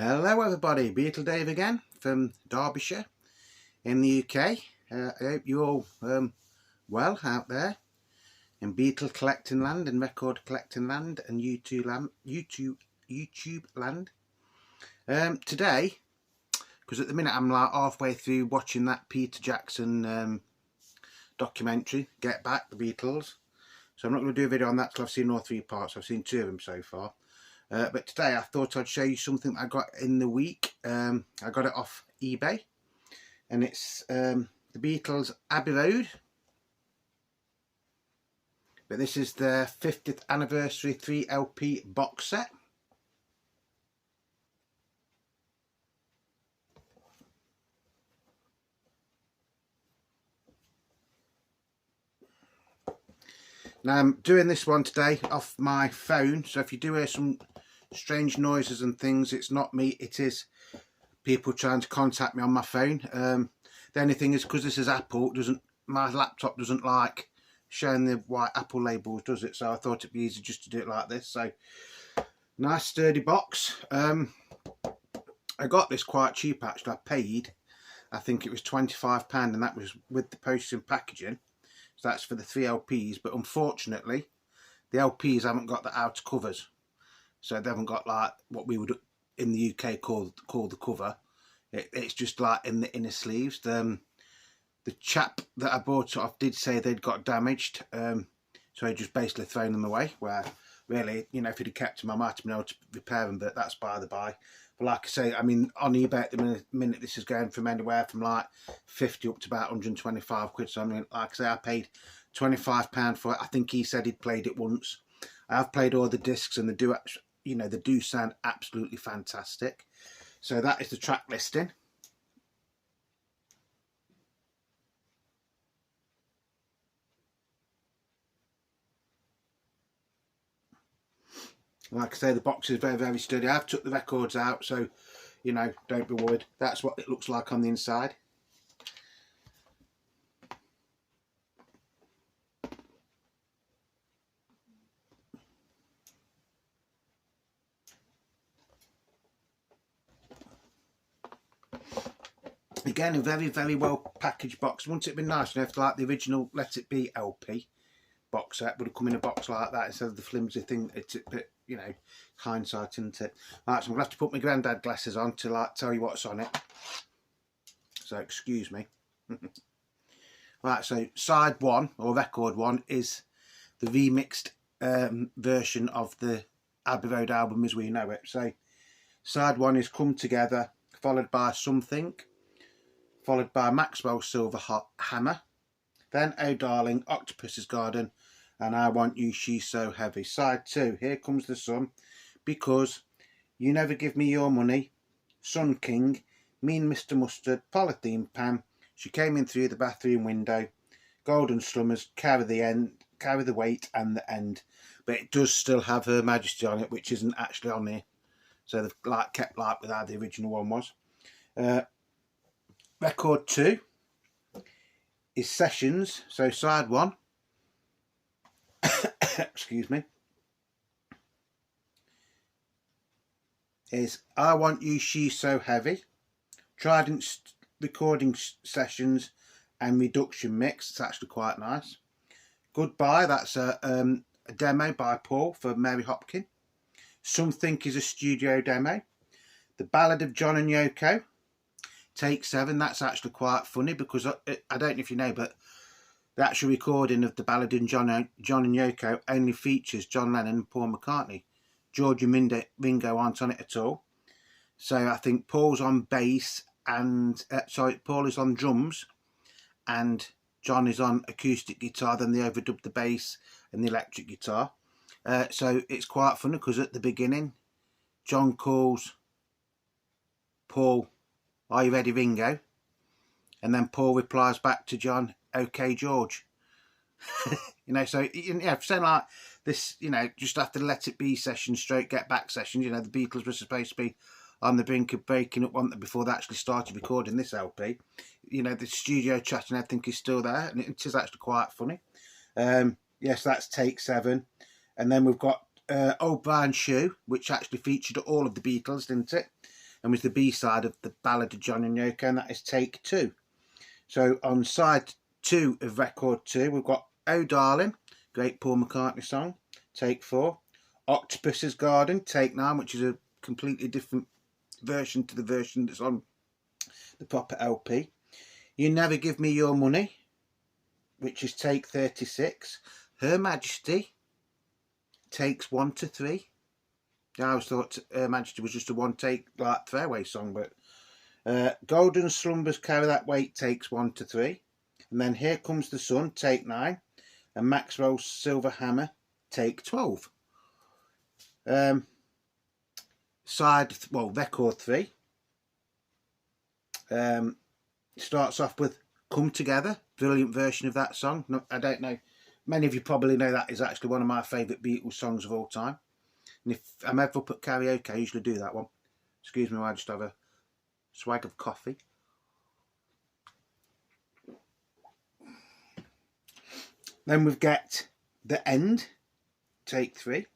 Hello everybody, Beatle Dave again from Derbyshire in the UK. I hope you're all well out there in Beatle collecting land and record collecting land and YouTube land. Today, because at the minute I'm like halfway through watching that Peter Jackson documentary, Get Back, the Beatles. So I'm not going to do a video on that till I've seen all 3 parts. I've seen 2 of them so far. But today I thought I'd show you something I got in the week. I got it off eBay, and it's the Beatles Abbey Road. But this is their 50th anniversary 3 LP box set. Now I'm doing this one today off my phone, so if you do hear some strange noises and things, it's not me, it is people trying to contact me on my phone. The only thing is, because this is Apple, my laptop doesn't like showing the white Apple labels, does it? So I thought it'd be easy just to do it like this. So nice sturdy box. I got this quite cheap actually. I paid, I think it was £25, and that was with the postage and packaging. So that's for the 3 LPs, but unfortunately the LPs haven't got the outer covers. So they haven't got like what we would in the UK call the cover. It's just like in the inner sleeves. The chap that I bought it off did say they'd got damaged, so he just basically thrown them away. Where really, you know, if he'd have kept them, I might have been able to repair them, but that's by the by. But like I say, I mean, on eBay at the minute this is going from anywhere from like 50 up to about 125 quid. So I mean, like I say, I paid £25 for it. I think he said he'd played it once. I have played all the discs, and they do, you know, they do sound absolutely fantastic. So that is the track listing. Like I say, the box is very, very sturdy. I've took the records out, so, you know, don't be worried. That's what it looks like on the inside. Again, a very, very well packaged box. Wouldn't it have been nice if like the original Let It Be LP box set would have come in a box like that instead of the flimsy thing? It's a bit, you know, hindsight, isn't it? Right, so I'm going to have to put my granddad glasses on to like tell you what's on it. So excuse me. Right, so side 1 or record 1 is the remixed version of the Abbey Road album as we know it. So side 1 is Come Together, followed by Something, followed by Maxwell's Silver Hammer, then Oh Darling, Octopus's Garden, and I Want You, She's So Heavy. Side 2, Here Comes the Sun, Because, You Never Give Me Your Money, Sun King, Mean Mr Mustard, Polythene Pan, She Came In Through the Bathroom Window, Golden Slummers, Carry the Weight, and The End. But it does still have Her Majesty on it, which isn't actually on here. So they've like kept like with how the original one was. Record 2 is Sessions. So side 1, excuse me, is I Want You, She's So Heavy, Trident recording sessions and reduction mix. It's actually quite nice. Goodbye, that's a demo by Paul for Mary Hopkin. Something is a studio demo. The Ballad of John and Yoko, Take 7. That's actually quite funny because I don't know if you know, but the actual recording of the Ballad of John and Yoko only features John Lennon and Paul McCartney. George and Ringo aren't on it at all. So I think Paul's on bass and Paul is on drums and John is on acoustic guitar. Then they overdubbed the bass and the electric guitar. So it's quite funny because at the beginning, John calls Paul, "Are you ready, Ringo?" And then Paul replies back to John, "Okay, George." You know, so yeah, saying like this, you know, just after the Let It Be session, stroke Get Back session, you know, the Beatles were supposed to be on the brink of breaking up, weren't they, before they actually started recording this LP. You know, the studio chat and everything is still there, and it is actually quite funny. Yes, that's Take 7. And then we've got Old Brown Shoe, which actually featured all of the Beatles, didn't it? and was the B-side of the Ballad of John and Yoko, and that is take 2. So on side 2 of record 2, we've got Oh Darling, great Paul McCartney song, take 4. Octopus's Garden, take 9, which is a completely different version to the version that's on the proper LP. You Never Give Me Your Money, which is take 36. Her Majesty, takes 1 to 3. I always thought Her Majesty was just a one take like throwaway song, but Golden Slumbers Carry That Weight takes 1 to 3. And then Here Comes the Sun, take 9. And Maxwell's Silver Hammer, take 12. Record 3 starts off with Come Together, brilliant version of that song. No, I don't know, many of you probably know that is actually one of my favourite Beatles songs of all time. And if I'm ever up at karaoke, I usually do that one. Excuse me while I just have a swag of coffee. Then we've got The End, take 3.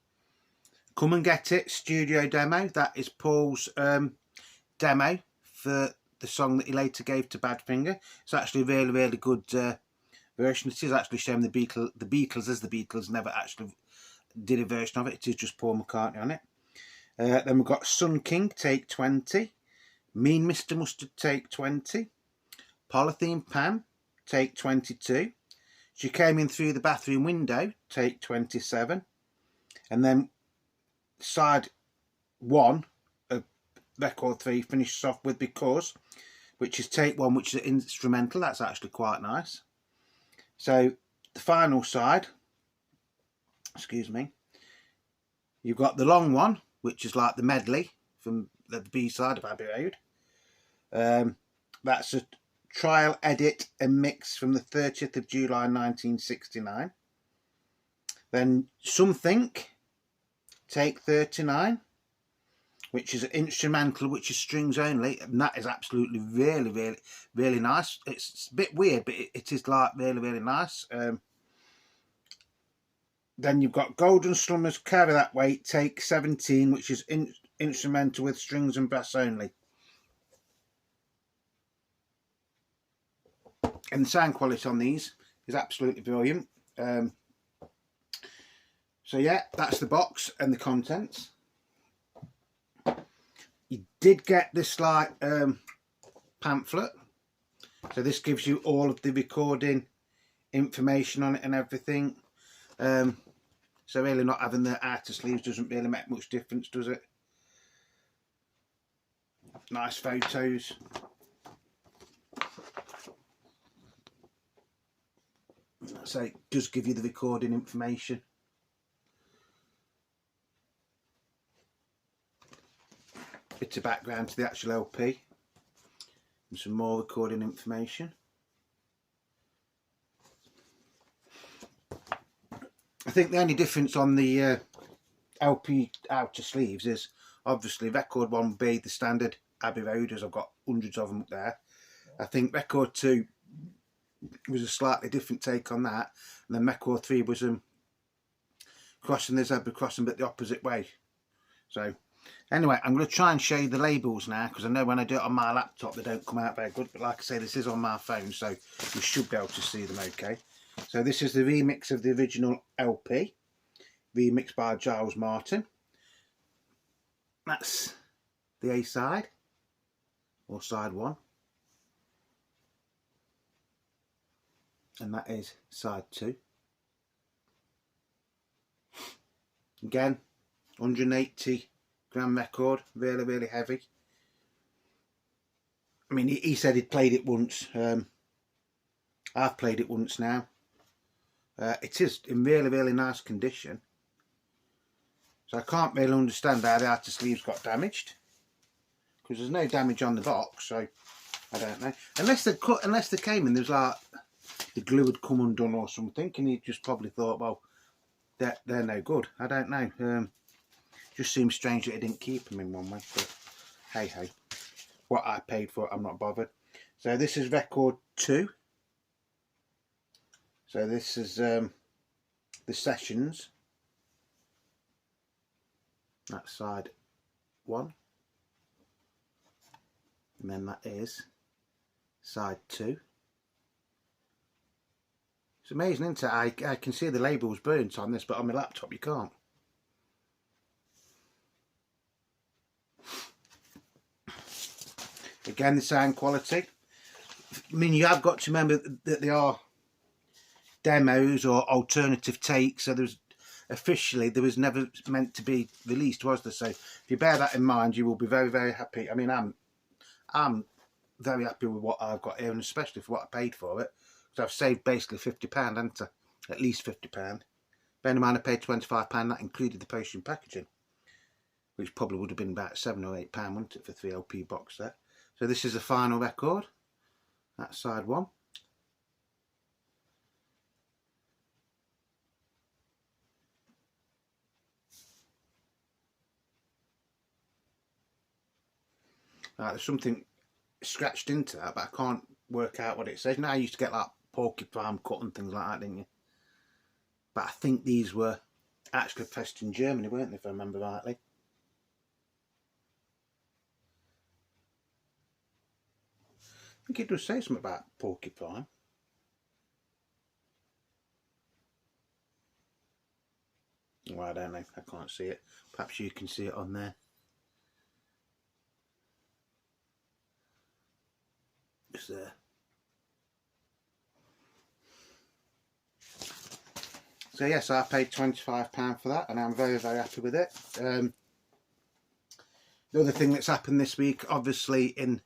Come and Get It, studio demo. That is Paul's demo for the song that he later gave to Badfinger. It's actually a really, really good version. It is actually showing the Beatles as the Beatles never actually did a version of it. It is just Paul McCartney on it. Then we've got Sun King, take 20. Mean Mr. Mustard, take 20. Polythene Pam, take 22. She Came In Through the Bathroom Window, take 27. And then side 1 of record 3 finishes off with Because, which is take 1, which is an instrumental. That's actually quite nice. So the final side, excuse me, you've got the long one, which is like the medley from the B-side of Abbey Road. That's a trial edit and mix from the 30th of July 1969. Then Something, take 39, which is an instrumental, which is strings only, and that is absolutely really, really, really nice. It's a bit weird, but it is like really, really nice. Then you've got Golden Slumbers Carry That Weight, take 17, which is instrumental with strings and bass only. And the sound quality on these is absolutely brilliant. So yeah, that's the box and the contents. You did get this like pamphlet. So this gives you all of the recording information on it and everything. So really not having the outer sleeves doesn't really make much difference, does it? Nice photos. So it does give you the recording information. Bit of background to the actual LP. And some more recording information. I think the only difference on the LP outer sleeves is obviously record 1 would be the standard Abbey Road, as I've got hundreds of them up there. I think record 2 was a slightly different take on that, and then record 3 was crossing the zebra crossing but the opposite way. So anyway, I'm going to try and show you the labels now, because I know when I do it on my laptop they don't come out very good, but like I say, this is on my phone, so you should be able to see them okay. So this is the remix of the original LP, remixed by Giles Martin. That's the A side, or side 1. And that is side 2. Again, 180 gram record, really, really heavy. I mean, he said he'd played it once. I've played it once now. It is in really, really nice condition. So I can't really understand how the outer sleeves got damaged, because there's no damage on the box. So I don't know, unless they came and there's like the glue had come undone or something, and he just probably thought, well, they're no good. I don't know. Just seems strange that he didn't keep them in one way, but hey hey, what I paid for it, I'm not bothered. So this is record 2. So this is the sessions. That's side 1. And then that is side 2. It's amazing, isn't it? I can see the labels burnt on this, but on my laptop you can't. Again, the sound quality. I mean, you have got to remember that they are demos or alternative takes, so officially there was never meant to be released, was there? So if you bear that in mind, you will be very, very happy. I mean, I'm very happy with what I've got here, and especially for what I paid for it, because I've saved basically £50, haven't I? At least £50. Bear in mind I paid £25, that included the postage packaging, which probably would have been about £7 or £8, wouldn't it, for 3 LP box set. So this is the final record. That's side 1. There's something scratched into that, but I can't work out what it says. Now I used to get like porcupine cut and things like that, didn't you? But I think these were actually pressed in Germany, weren't they, if I remember rightly? I think it does say something about porcupine. Well, I don't know, I can't see it. Perhaps you can see it on there. It's there. So yes, I paid £25 for that, and I'm very, very happy with it. The other thing that's happened this week, obviously in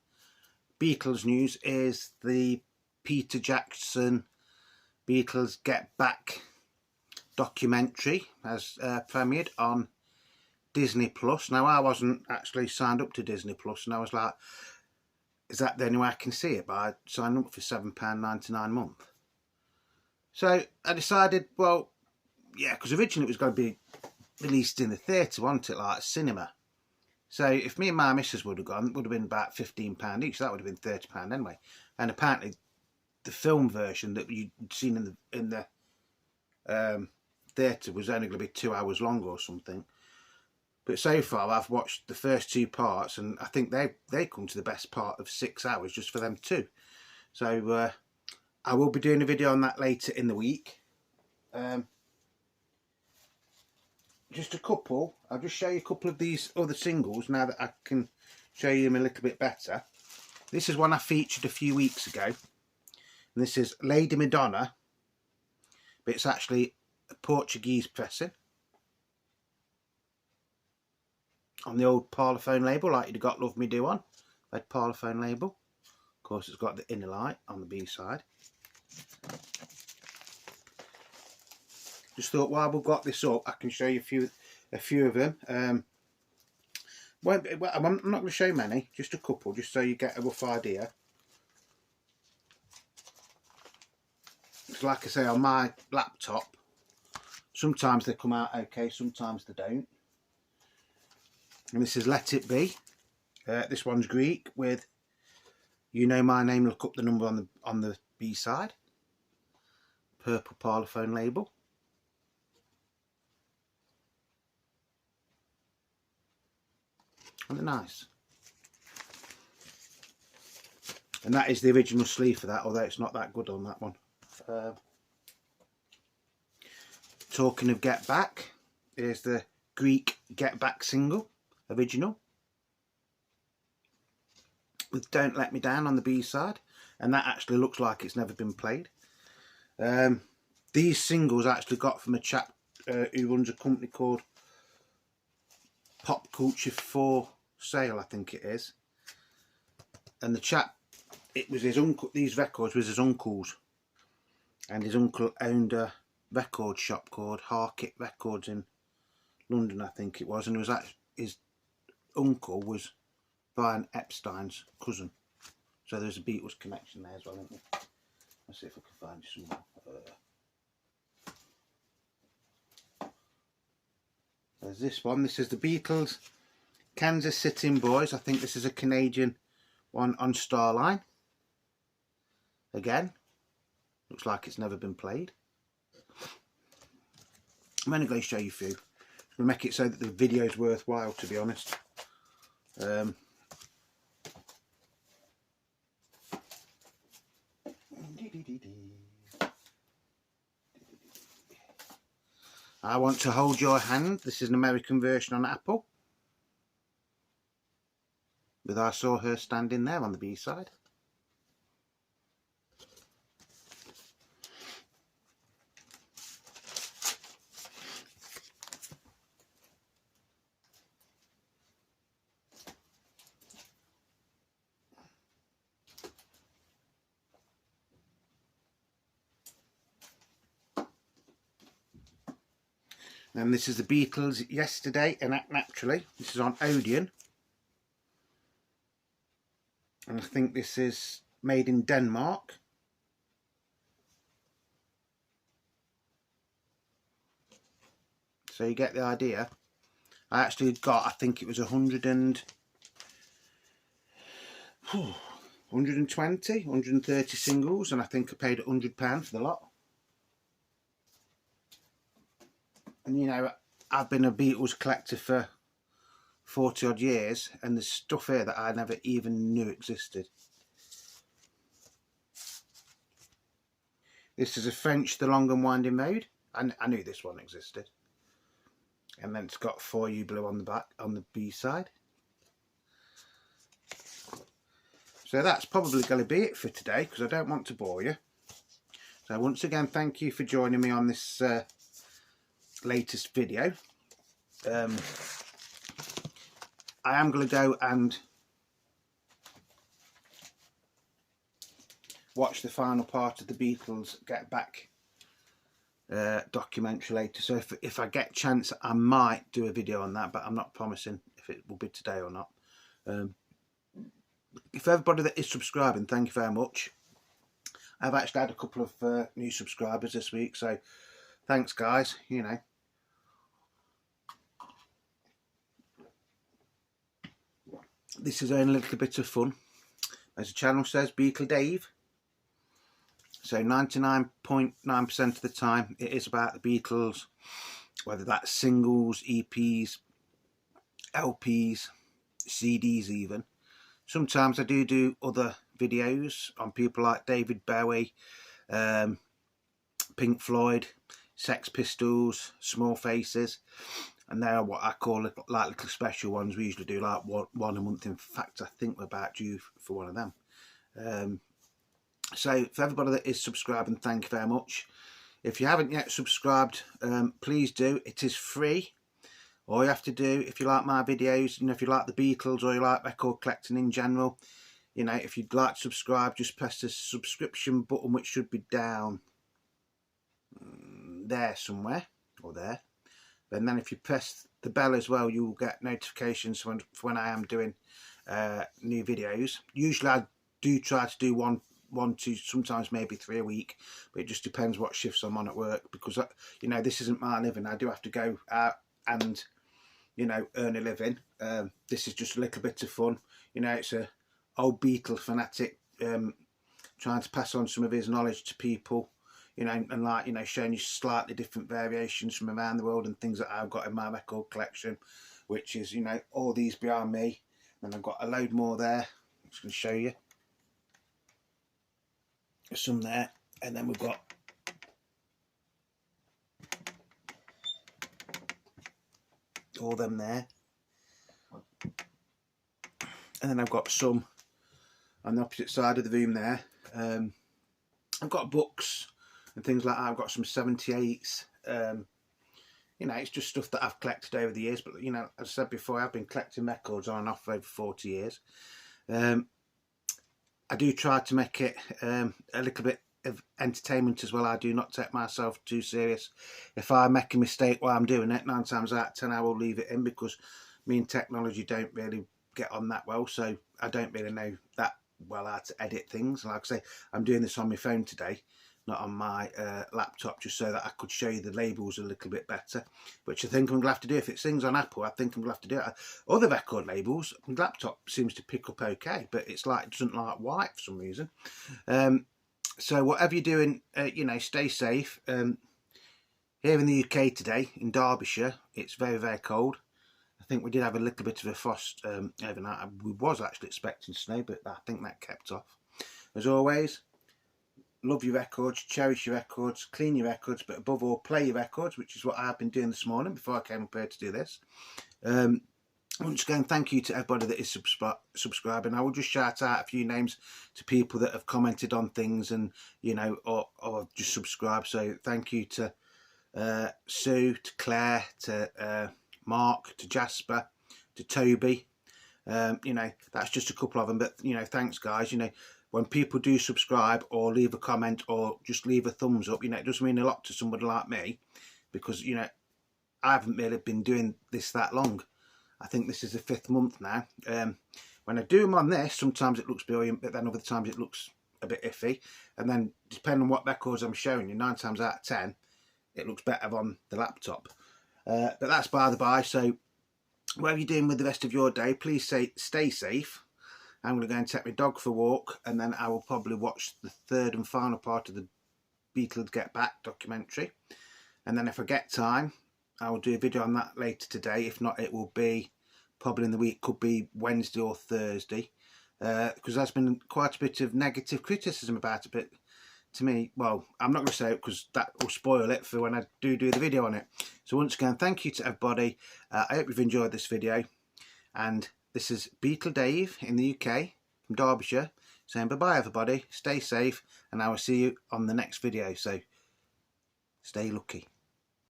Beatles news, is the Peter Jackson Beatles Get Back documentary has premiered on Disney Plus. Now I wasn't actually signed up to Disney Plus, and I was like, is that the only way I can see it? But I signed up for £7.99 a month. So I decided, well, yeah, because originally it was going to be released in the theatre, wasn't it, like cinema. So if me and my missus would have gone, it would have been about £15 each. So that would have been £30 anyway. And apparently the film version that you'd seen in the theatre was only going to be 2 hours long or something. But so far I've watched the first 2 parts, and I think they come to the best part of 6 hours just for them too. So I will be doing a video on that later in the week. Just a couple. I'll just show you a couple of these other singles now that I can show you them a little bit better. This is one I featured a few weeks ago, and this is Lady Madonna, but it's actually a Portuguese pressing on the old Parlophone label, like you'd got Love Me Do on. Red Parlophone label. Of course, it's got the Inner Light on the B side. Just thought while we've got this up, I can show you a few of them. I'm not going to show many, just a couple, just so you get a rough idea. So like I say, on my laptop, sometimes they come out okay, sometimes they don't. And this is Let It Be. This one's Greek with You Know My Name, Look Up the Number on the B side. Purple Parlophone label. Isn't it nice? And that is the original sleeve for that, although it's not that good on that one. Talking of Get Back, here's the Greek Get Back single, original, with Don't Let Me Down on the B side, and that actually looks like it's never been played. These singles I actually got from a chap who runs a company called Pop Culture for Sale, I think it is. And the chap, it was his uncle, these records was his uncle's, and his uncle owned a record shop called Harkett Records in London, I think it was, and it was actually, his uncle was Brian Epstein's cousin, so there's a Beatles connection there as well, isn't there? Let's see if I can find some more. There's this one. This is the Beatles Kansas City Boys. I think this is a Canadian one on Starline. Again, looks like it's never been played. I'm only going to show you a few. I'm going to make it so that the video is worthwhile, to be honest. I Want to Hold Your Hand. This is an American version on Apple. With I Saw Her Standing There on the B-side. And this is the Beatles Yesterday and Act Naturally. This is on Odeon. And I think this is made in Denmark. So you get the idea. I actually got, I think it was 130 singles, and I think I paid £100 for the lot. And you know, I've been a Beatles collector for 40 odd years, and there's stuff here that I never even knew existed. This is a French The Long and Winding Road. I knew this one existed. And then it's got For You Blue on the back, on the B side. So that's probably going to be it for today, because I don't want to bore you. So once again, thank you for joining me on this latest video. I am going to go and watch the final part of the Beatles Get Back documentary later. So if I get a chance, I might do a video on that, but I'm not promising if it will be today or not. If everybody that is subscribing, thank you very much. I've actually had a couple of new subscribers this week, so thanks guys, you know. This is only a little bit of fun. As the channel says, Beatle Dave. So 99.9% of the time it is about the Beatles, whether that's singles, EPs, LPs, CDs even. Sometimes I do other videos on people like David Bowie, Pink Floyd, Sex Pistols, Small Faces, and they're what I call little special ones. We usually do like one a month. In fact, I think we're about due for one of them. So for everybody that is subscribing, thank you very much. If you haven't yet subscribed, please do. It is free. All you have to do, if you like my videos, you know, if you like the Beatles or you like record collecting in general, you know, if you'd like to subscribe, just press the subscription button, which should be down there somewhere, or there. And then if you press the bell as well, you'll get notifications for when I am doing new videos. Usually I do try to do one, two, sometimes maybe 3 a week, but it just depends what shifts I'm on at work, because you know, this isn't my living. I do have to go out and, you know, earn a living. This is just a little bit of fun. You know, it's a old Beatle fanatic trying to pass on some of his knowledge to people, you know, and like, you know, showing you slightly different variations from around the world and things that I've got in my record collection, which is, you know, all these behind me, and I've got a load more there. I'm just going to show you some there, and then we've got all them there, and then I've got some on the opposite side of the room there. I've got books and things like that. I've got some 78s. You know, it's just stuff that I've collected over the years, but you know, as I said before, I've been collecting records on and off for over 40 years. I do try to make it a little bit of entertainment as well. I do not take myself too serious. If I make a mistake while I'm doing it, 9 times out of 10 I will leave it in, because me and technology don't really get on that well, so I don't really know that well how to edit things. Like I say, I'm doing this on my phone today, not on my laptop, just so that I could show you the labels a little bit better, which I think I'm going to have to do. If it sings on Apple, I think I'm going to have to do it. Other record labels, my laptop seems to pick up okay, but it's like, it doesn't like white for some reason. So whatever you're doing, you know, stay safe. Here in the UK today, in Derbyshire, it's very, very cold. I think we did have a little bit of a frost overnight. We was actually expecting snow, but I think that kept off. As always, love your records, cherish your records, clean your records, but above all, play your records, which is what I've been doing this morning before I came up here to do this. Once again, thank you to everybody that is subscribing. I will just shout out a few names to people that have commented on things and, you know, or just subscribed. So thank you to Sue, to Claire, to Mark, to Jasper, to Toby. You know, that's just a couple of them, but, you know, thanks guys. You know, when people do subscribe or leave a comment or just leave a thumbs up, you know, it does mean a lot to somebody like me, because, you know, I haven't really been doing this that long. I think this is the 5th month now. When I do them on this, sometimes it looks brilliant, but then other times it looks a bit iffy. And then depending on what records I'm showing you, 9 times out of 10, it looks better on the laptop. But that's by the by. So whatever you're doing with the rest of your day, please stay safe. I'm going to go and take my dog for a walk, and then I will probably watch the 3rd and final part of the Beatles Get Back documentary. And then if I get time, I will do a video on that later today. If not, it will be probably in the week, could be Wednesday or Thursday, because there's been quite a bit of negative criticism about it. But to me, well, I'm not going to say it because that will spoil it for when I do the video on it. So once again, thank you to everybody. I hope you've enjoyed this video. And this is Beatle Dave in the UK from Derbyshire saying bye-bye everybody. Stay safe, and I will see you on the next video. So stay lucky.